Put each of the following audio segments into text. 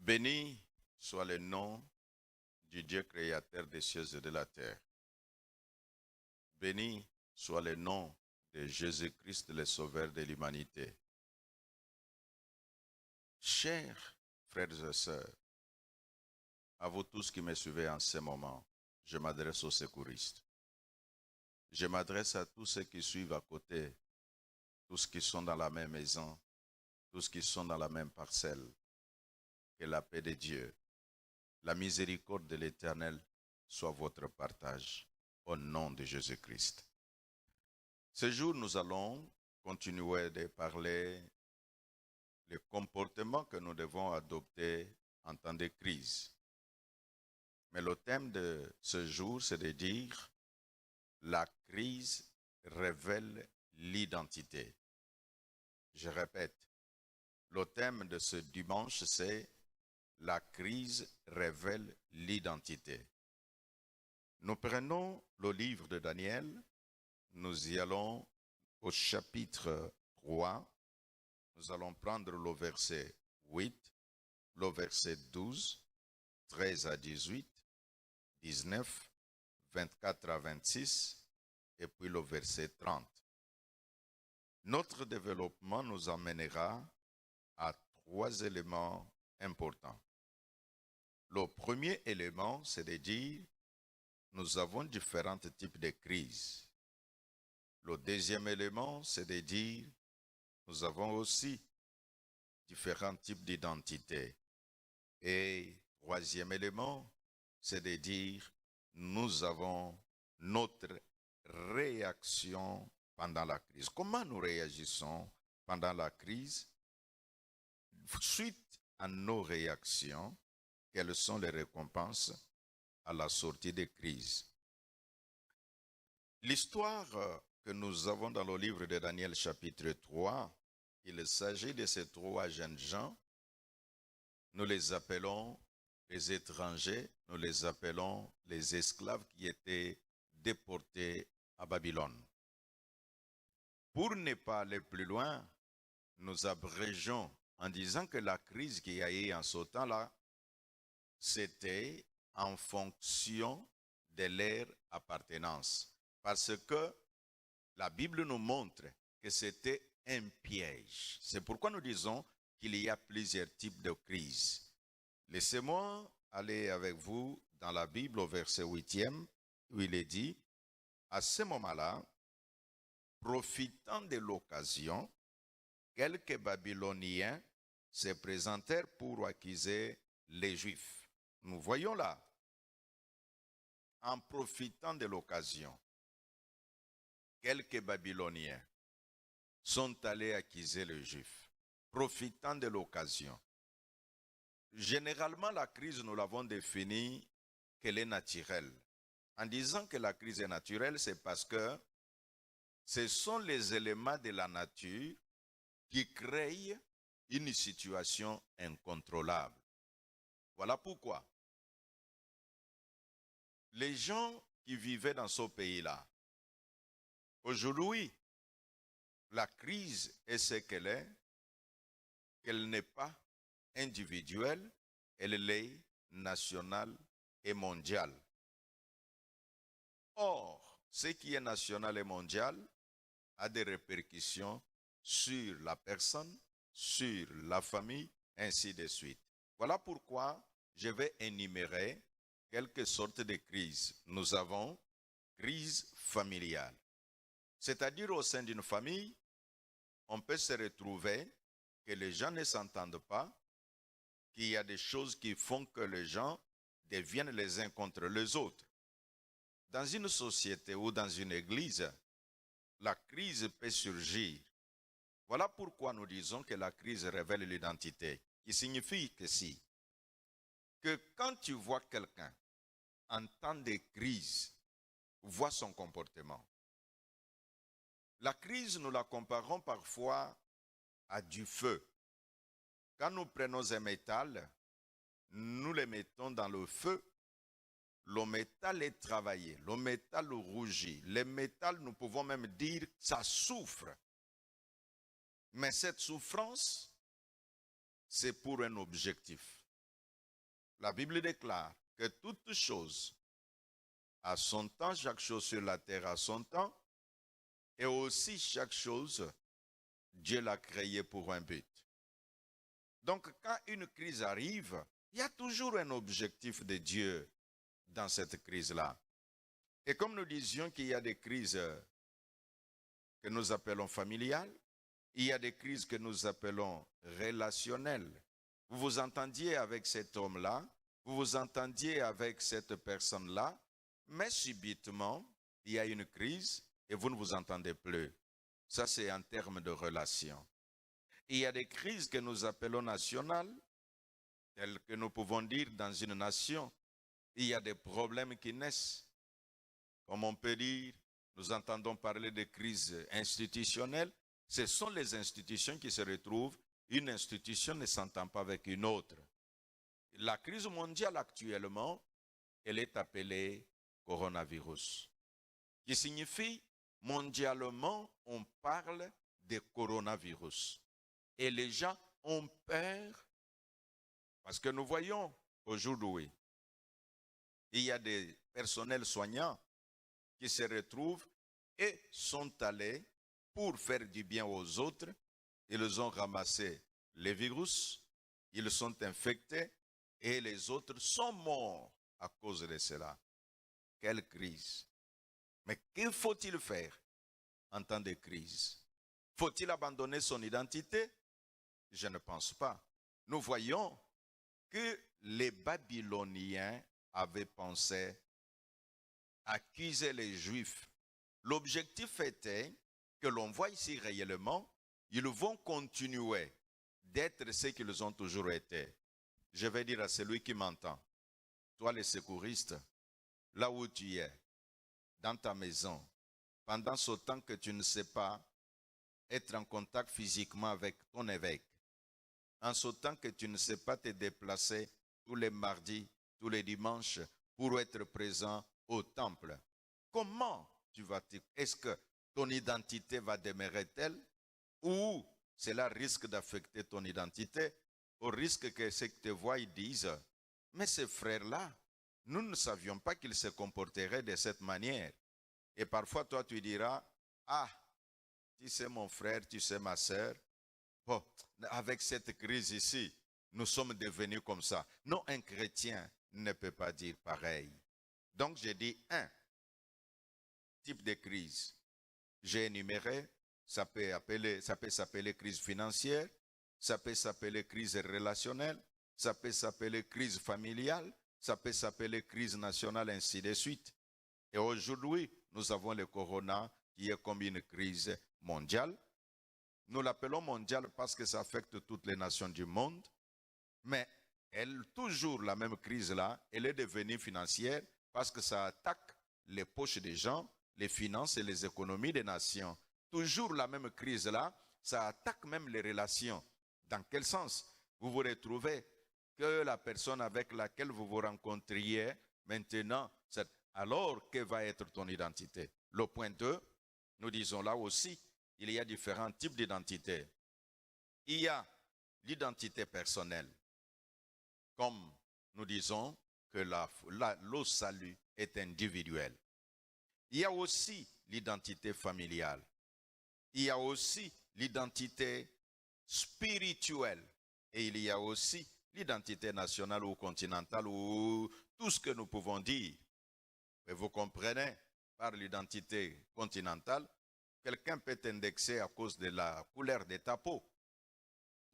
Béni soit le nom du Dieu créateur des cieux et de la terre. Béni soit le nom de Jésus-Christ, le Sauveur de l'humanité. Chers frères et sœurs, à vous tous qui me suivez en ce moment, je m'adresse aux secouristes. Je m'adresse à tous ceux qui suivent à côté, tous qui sont dans la même maison, tous qui sont dans la même parcelle. Que la paix de Dieu, la miséricorde de l'Éternel soit votre partage au nom de Jésus-Christ. Ce jour, nous allons continuer de parler des comportements que nous devons adopter en temps de crise. Mais le thème de ce jour, c'est de dire la crise révèle l'identité. Je répète, le thème de ce dimanche, c'est la crise révèle l'identité. Nous prenons le livre de Daniel, nous y allons au chapitre 3, nous allons prendre le verset 8, le verset 12, 13 à 18, 19, 24 à 26 et puis le verset 30. Notre développement nous amènera à 3 éléments importants. Le premier élément, c'est de dire nous avons différents types de crises. Le deuxième élément, c'est de dire nous avons aussi différents types d'identité. Et troisième élément, c'est de dire nous avons notre réaction pendant la crise. Comment nous réagissons pendant la crise? Suite à nos réactions, quelles sont les récompenses à la sortie des crises? L'histoire que nous avons dans le livre de Daniel chapitre 3, il s'agit de ces 3 jeunes gens. Nous les appelons les étrangers, nous les appelons les esclaves qui étaient déportés à Babylone. Pour ne pas aller plus loin, nous abrégeons en disant que la crise qu'il y a eu en ce temps-là, c'était en fonction de leur appartenance. Parce que la Bible nous montre que c'était un piège. C'est pourquoi nous disons qu'il y a plusieurs types de crises. Laissez-moi aller avec vous dans la Bible au verset 8e, où il est dit, à ce moment-là, profitant de l'occasion, quelques Babyloniens se présentèrent pour accuser les Juifs. Nous voyons là, en profitant de l'occasion, quelques Babyloniens sont allés accuser les Juifs, profitant de l'occasion. Généralement, la crise, nous l'avons définie qu'elle est naturelle. En disant que la crise est naturelle, c'est parce que ce sont les éléments de la nature qui créent une situation incontrôlable. Voilà pourquoi les gens qui vivaient dans ce pays-là, aujourd'hui, la crise est ce qu'elle n'est pas individuelle, elle est nationale et mondiale. Or, ce qui est national et mondial a des répercussions sur la personne, sur la famille, ainsi de suite. Voilà pourquoi je vais énumérer quelques sortes de crises. Nous avons crise familiale. C'est-à-dire au sein d'une famille, on peut se retrouver que les gens ne s'entendent pas, qu'il y a des choses qui font que les gens deviennent les uns contre les autres. Dans une société ou dans une église, la crise peut surgir. Voilà pourquoi nous disons que la crise révèle l'identité. Il signifie que quand tu vois quelqu'un en temps de crise, vois son comportement. La crise, nous la comparons parfois à du feu. Quand nous prenons un métal, nous le mettons dans le feu. Le métal est travaillé, le métal rougit. Le métal, nous pouvons même dire, ça souffre. Mais cette souffrance, c'est pour un objectif. La Bible déclare que toute chose a son temps, chaque chose sur la terre a son temps, et aussi chaque chose, Dieu l'a créée pour un but. Donc, quand une crise arrive, il y a toujours un objectif de Dieu dans cette crise-là. Et comme nous disions qu'il y a des crises que nous appelons familiales, il y a des crises que nous appelons relationnelles. Vous vous entendiez avec cet homme-là, vous vous entendiez avec cette personne-là, mais subitement, il y a une crise et vous ne vous entendez plus. Ça, c'est en termes de relation. Il y a des crises que nous appelons nationales, telles que nous pouvons dire dans une nation. Il y a des problèmes qui naissent. Comme on peut dire, nous entendons parler de crises institutionnelles. Ce sont les institutions qui se retrouvent. Une institution ne s'entend pas avec une autre. La crise mondiale actuellement, elle est appelée coronavirus, qui signifie mondialement, on parle de coronavirus. Et les gens ont peur parce que nous voyons aujourd'hui, il y a des personnels soignants qui se retrouvent et sont allés pour faire du bien aux autres. Ils ont ramassé les virus, ils sont infectés et les autres sont morts à cause de cela. Quelle crise! Mais que faut-il faire en temps de crise? Faut-il abandonner son identité? Je ne pense pas. Nous voyons que les Babyloniens avaient pensé accuser les Juifs. L'objectif était que l'on voit ici réellement, ils vont continuer d'être ce qu'ils ont toujours été. Je vais dire à celui qui m'entend, toi le secouriste, là où tu es, dans ta maison, pendant ce temps que tu ne sais pas être en contact physiquement avec ton évêque, en ce temps que tu ne sais pas te déplacer tous les mardis, tous les dimanches pour être présent au temple, comment tu vas te... Est-ce que ton identité va demeurer telle ou cela risque d'affecter ton identité au risque que ceux qui te voient ils disent mais ces frères-là, nous ne savions pas qu'ils se comporteraient de cette manière. Et parfois toi tu diras ah, tu sais mon frère, tu sais ma sœur, bon, avec cette crise ici, nous sommes devenus comme ça. Non, un chrétien ne peut pas dire pareil. Donc j'ai dit un type de crise. J'ai énuméré, ça peut s'appeler crise financière, ça peut s'appeler crise relationnelle, ça peut s'appeler crise familiale, ça peut s'appeler crise nationale, ainsi de suite. Et aujourd'hui, nous avons le corona qui est comme une crise mondiale. Nous l'appelons mondiale parce que ça affecte toutes les nations du monde, mais elle, toujours la même crise-là, elle est devenue financière parce que ça attaque les poches des gens, les finances et les économies des nations. Toujours la même crise-là, ça attaque même les relations. Dans quel sens? Vous vous retrouvez que la personne avec laquelle vous vous rencontriez maintenant, alors que va être ton identité? Le point 2, nous disons là aussi, il y a différents types d'identité. Il y a l'identité personnelle. Comme nous disons que le salut est individuel. Il y a aussi l'identité familiale. Il y a aussi l'identité spirituelle. Et il y a aussi l'identité nationale ou continentale ou tout ce que nous pouvons dire. Et vous comprenez, par l'identité continentale, quelqu'un peut t'indexer à cause de la couleur de ta peau.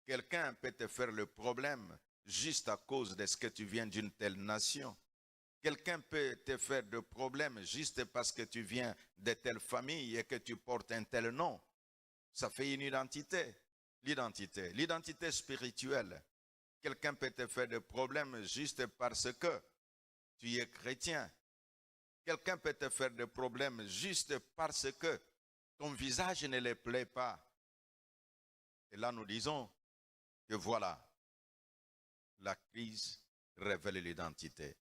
Quelqu'un peut te faire le problème juste à cause de ce que tu viens d'une telle nation. Quelqu'un peut te faire de problèmes juste parce que tu viens de telle famille et que tu portes un tel nom. Ça fait une identité. L'identité spirituelle. Quelqu'un peut te faire de problèmes juste parce que tu es chrétien. Quelqu'un peut te faire de problèmes juste parce que ton visage ne les plaît pas. Et là, nous disons que voilà, la crise révèle l'identité.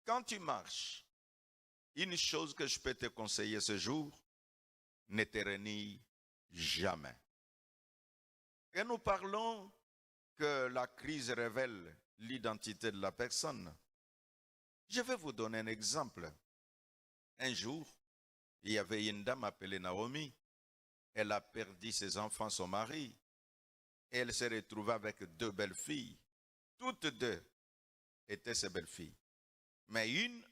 Quand tu marches, une chose que je peux te conseiller ce jour, ne te renie jamais. Et nous parlons que la crise révèle l'identité de la personne. Je vais vous donner un exemple. Un jour, il y avait une dame appelée Naomi. Elle a perdu ses enfants, son mari. Et elle s'est retrouvée avec 2 belles filles. Toutes 2 étaient ses belles filles. Mais une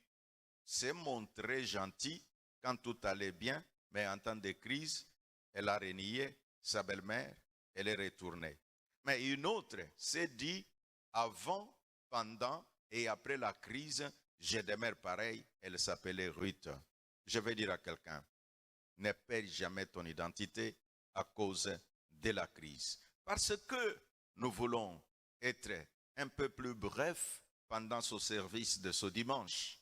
s'est montrée gentille quand tout allait bien, mais en temps de crise, elle a renié sa belle-mère, elle est retournée. Mais une autre s'est dit, avant, pendant et après la crise, j'ai des mères pareilles, elle s'appelait Ruth. Je vais dire à quelqu'un, ne perds jamais ton identité à cause de la crise. Parce que nous voulons être un peu plus bref pendant ce service de ce dimanche.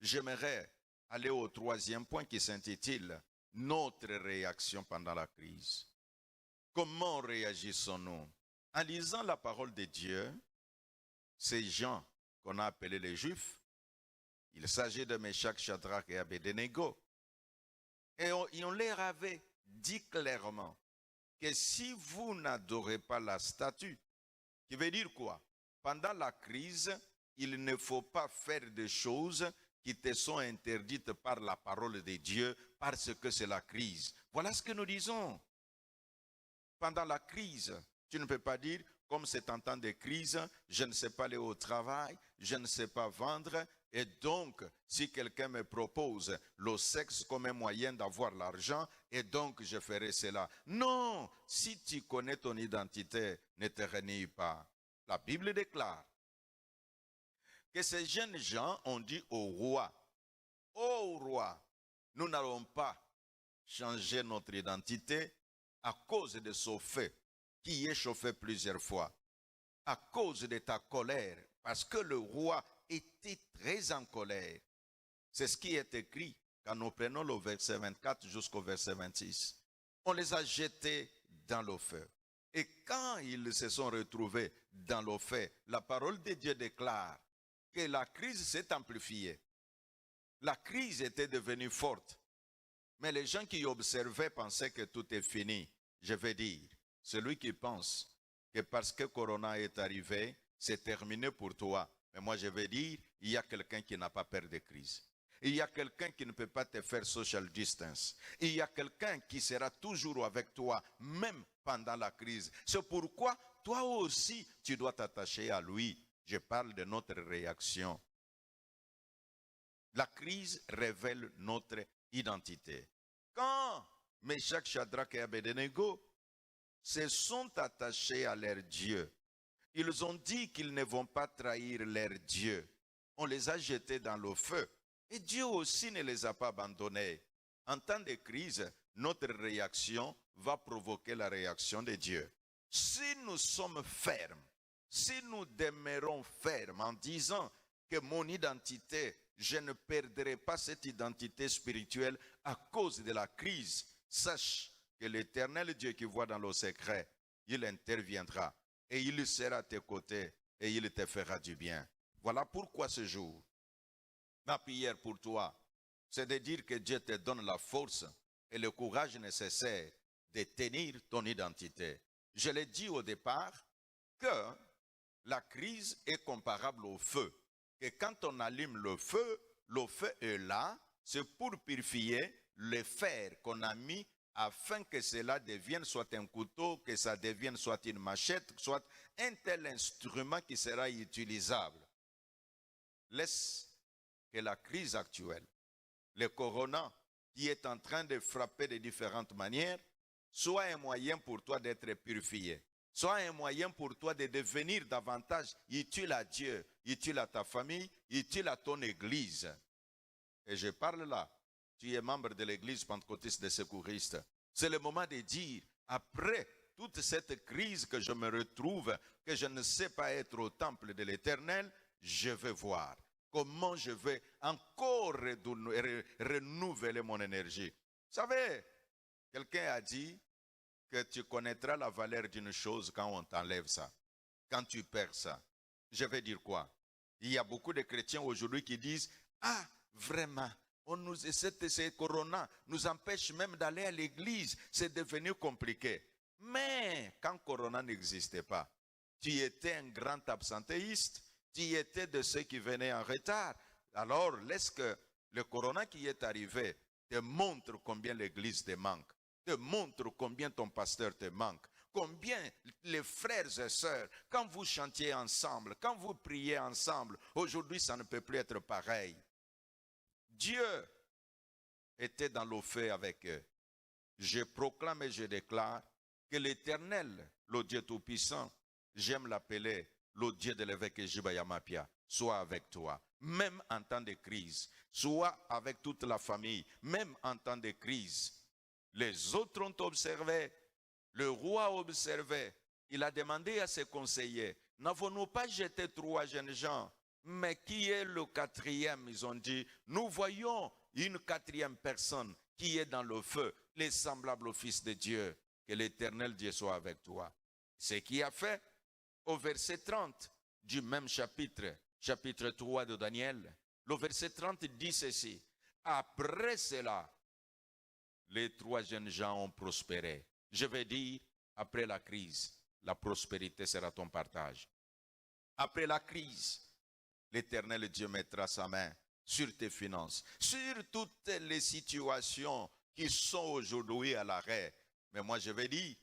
J'aimerais aller au 3e point qui s'intitule « Notre réaction pendant la crise ». Comment réagissons-nous? En lisant la parole de Dieu, ces gens qu'on a appelés les Juifs, il s'agit de Meshach, Shadrach et Abednego, et on leur avait dit clairement que si vous n'adorez pas la statue, qui veut dire quoi? Pendant la crise, il ne faut pas faire des choses qui te sont interdites par la parole de Dieu parce que c'est la crise. Voilà ce que nous disons. Pendant la crise, tu ne peux pas dire, comme c'est en temps de crise, je ne sais pas aller au travail, je ne sais pas vendre, et donc, si quelqu'un me propose le sexe comme un moyen d'avoir l'argent, et donc je ferai cela. Non, si tu connais ton identité, ne te renie pas. La Bible déclare que ces jeunes gens ont dit au roi, ô roi, nous n'allons pas changer notre identité à cause de ce fait qui est chauffé plusieurs fois, à cause de ta colère, parce que le roi était très en colère. C'est ce qui est écrit quand nous prenons le verset 24 jusqu'au verset 26. On les a jetés dans le feu. Et quand ils se sont retrouvés dans le feu, la parole de Dieu déclare que la crise s'est amplifiée. La crise était devenue forte. Mais les gens qui observaient pensaient que tout est fini. Je vais dire, celui qui pense que parce que Corona est arrivé, c'est terminé pour toi. Mais moi je vais dire, il y a quelqu'un qui n'a pas peur de crise. Il y a quelqu'un qui ne peut pas te faire social distance. Il y a quelqu'un qui sera toujours avec toi, même pendant la crise. C'est pourquoi toi aussi, tu dois t'attacher à lui. Je parle de notre réaction. La crise révèle notre identité. Quand Meshach, Shadrach et Abednego se sont attachés à leur Dieu, ils ont dit qu'ils ne vont pas trahir leur Dieu. On les a jetés dans le feu. Et Dieu aussi ne les a pas abandonnés. En temps de crise, notre réaction va provoquer la réaction de Dieu. Si nous sommes fermes, si nous demeurons fermes en disant que mon identité, je ne perdrai pas cette identité spirituelle à cause de la crise, sache que l'Éternel Dieu qui voit dans le secret, il interviendra et il sera à tes côtés et il te fera du bien. Voilà pourquoi ce jour, ma prière pour toi, c'est de dire que Dieu te donne la force et le courage nécessaire de tenir ton identité. Je l'ai dit au départ que la crise est comparable au feu. Que quand on allume le feu est là, c'est pour purifier le fer qu'on a mis afin que cela devienne soit un couteau, que ça devienne soit une machette, soit un tel instrument qui sera utilisable. Laisse que la crise actuelle, le corona qui est en train de frapper de différentes manières, soit un moyen pour toi d'être purifié. Soit un moyen pour toi de devenir davantage utile à Dieu, utile à ta famille, utile à ton église. Et je parle là, tu es membre de l'église pentecôtiste des secouristes. C'est le moment de dire, après toute cette crise que je me retrouve, que je ne sais pas être au temple de l'Éternel, je vais voir comment je vais encore renouveler mon énergie. Vous savez, quelqu'un a dit que tu connaîtras la valeur d'une chose quand on t'enlève ça, quand tu perds ça. Je vais dire quoi? Il y a beaucoup de chrétiens aujourd'hui qui disent, ah, vraiment, ce corona nous empêche même d'aller à l'église, c'est devenu compliqué. Mais quand corona n'existait pas, Tu étais un grand absentéiste. Tu étais de ceux qui venaient en retard. Alors, laisse que le corona qui est arrivé te montre combien l'Église te manque, te montre combien ton pasteur te manque, combien les frères et sœurs, quand vous chantiez ensemble, quand vous priez ensemble, aujourd'hui ça ne peut plus être pareil. Dieu était dans le feu avec eux. Je proclame et je déclare que l'Éternel, le Dieu Tout-Puissant, j'aime l'appeler le Dieu de l'évêque Jibayamapia, soit avec toi, même en temps de crise, soit avec toute la famille, même en temps de crise. Les autres ont observé, le roi a observé, il a demandé à ses conseillers, n'avons-nous pas jeté 3 jeunes gens? Mais qui est le 4e? Ils ont dit, nous voyons une 4e personne qui est dans le feu, les semblables au Fils de Dieu. Que l'Éternel Dieu soit avec toi. Ce qui a fait, au verset 30 du même chapitre 3 de Daniel, le verset 30 dit ceci. Après cela, les 3 jeunes gens ont prospéré. Je vais dire, après la crise, la prospérité sera ton partage. Après la crise, l'Éternel Dieu mettra sa main sur tes finances, sur toutes les situations qui sont aujourd'hui à l'arrêt. Mais moi je vais dire,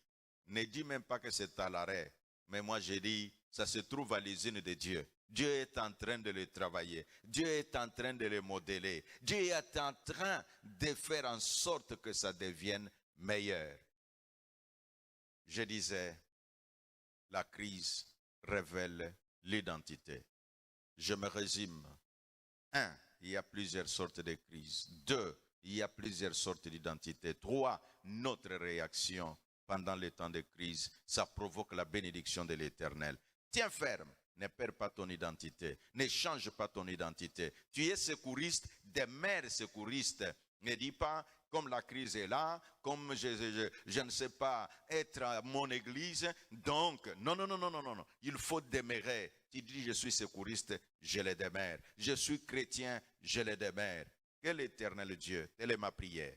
ne dis même pas que c'est à l'arrêt. Mais moi je dis, ça se trouve à l'usine de Dieu. Dieu est en train de le travailler. Dieu est en train de le modeler. Dieu est en train de faire en sorte que ça devienne meilleur. Je disais, la crise révèle l'identité. Je me résume. 1, il y a plusieurs sortes de crises. 2, il y a plusieurs sortes d'identités. 3, notre réaction pendant les temps de crise, ça provoque la bénédiction de l'Éternel. Tiens ferme, ne perds pas ton identité, ne change pas ton identité. Tu es secouriste, demeure secouriste. Ne dis pas, comme la crise est là, comme je ne sais pas être à mon église, donc, non. Il faut demeurer. Tu dis, je suis secouriste, je le demeure. Je suis chrétien, je le demeure. Que l'Éternel Dieu, telle est ma prière,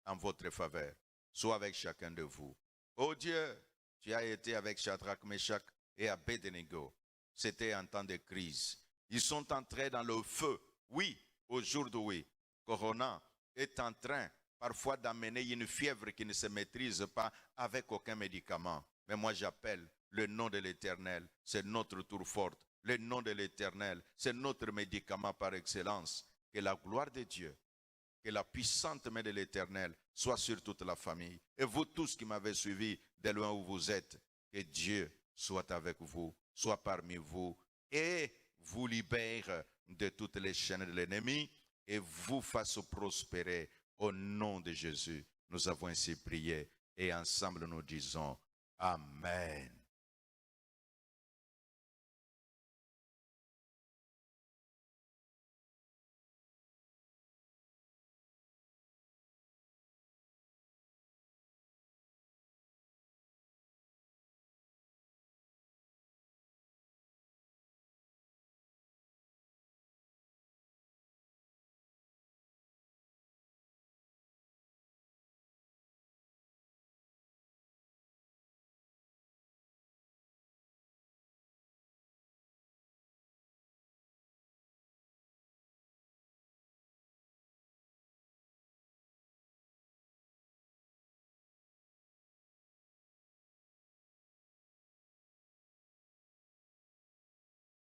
en votre faveur, soit avec chacun de vous. Oh Dieu, tu as été avec Shadrach, Meshach et Abednego. C'était un temps de crise. Ils sont entrés dans le feu. Oui, aujourd'hui, Corona est en train parfois d'amener une fièvre qui ne se maîtrise pas avec aucun médicament. Mais moi j'appelle le nom de l'Éternel, c'est notre tour forte. Le nom de l'Éternel, c'est notre médicament par excellence. Que la gloire de Dieu, que la puissante main de l'Éternel soit sur toute la famille. Et vous tous qui m'avez suivi de loin où vous êtes, que Dieu soit avec vous, soit parmi vous et vous libère de toutes les chaînes de l'ennemi et vous fasse prospérer au nom de Jésus. Nous avons ainsi prié et ensemble nous disons Amen.